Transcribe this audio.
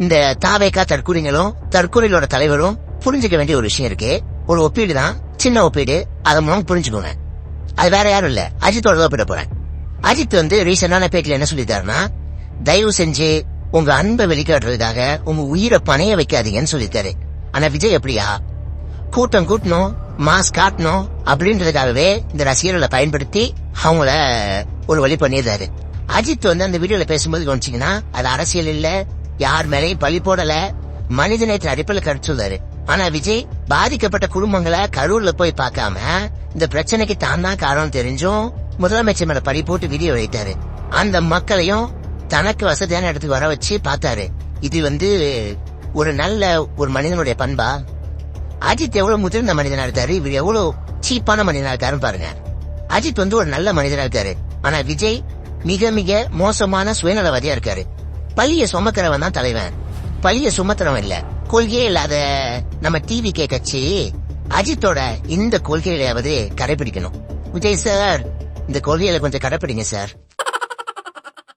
இந்த தாவேக்கா தற்கூரிங்களும் தற்கூரிகளோட தலைவரும் புரிஞ்சுக்க வேண்டிய ஒரு விஷயம் இருக்கு. ஒரு ஒப்பீடு தான், சின்ன ஒப்பீடு, அதை மூலம் புரிஞ்சுக்கோங்க. அது வேற யாரும் இல்ல, அஜித்தோட ஒப்பிட போறேன். அஜித் ரீசெண்டான பேட்டில என்ன சொல்லிட்டாருன்னா, தயவு செஞ்சு உங்க அன்பை வெளிக்காட்டுறதுக்காக உங்க உயிரை பணைய வைக்காதீங்கன்னு சொல்லிட்டாரு. ஆனா விஜய் எப்படியா, கூட்டம் கூட்டணும், மாஸ் காட்டணும் அப்படின்றதுக்காகவே இந்த ரசிகர்களை பயன்படுத்தி அவங்கள ஒரு வழி பண்ணிடுறாரு. அஜித் அந்த வீடியோல பேசும்போது கவனிச்சீங்கன்னா, அது அரசியல் இல்ல, யார் மேலையும் பழி போடல, மனித நேற்று அடிப்பில் கடிச்சுள்ளாரு. ஆனா விஜய் பாதிக்கப்பட்ட குடும்பங்களை கரூர்ல போய் பார்க்காம இந்த பிரச்சனைக்கு தான் தான் காரணம் தெரிஞ்சும் முதலமைச்சர் மேல பழி போட்டு வீடியோ வைத்தாரு. அந்த மக்களையும் தனக்கு வசதியான இடத்துக்கு வர வச்சு பார்த்தாரு. இது ஒரு நல்ல ஒரு மனிதனுடைய பண்பா? அஜித் எவ்வளவு முதிர்ந்த மனிதனா இருக்காரு, இவர் எவ்வளவு சீப்பான மனிதனா இருக்காருன்னு பாருங்க. அஜித் ஒரு நல்ல மனிதனா இருக்காரு. ஆனா விஜய் மிக மிக மோசமான சுயநலவாதியா இருக்காரு. பழிய சுமக்கிறவன் தான் தலைவன், பழிய சுமத்துறவன் இல்ல. கொள்கையே இல்லாத நம்ம டிவி கட்சி அஜித்தோட இந்த கொள்கையிலாவது கடைபிடிக்கணும். விஜய் சார், இந்த கொள்கையில கொஞ்சம் கடைபிடிங்க சார்.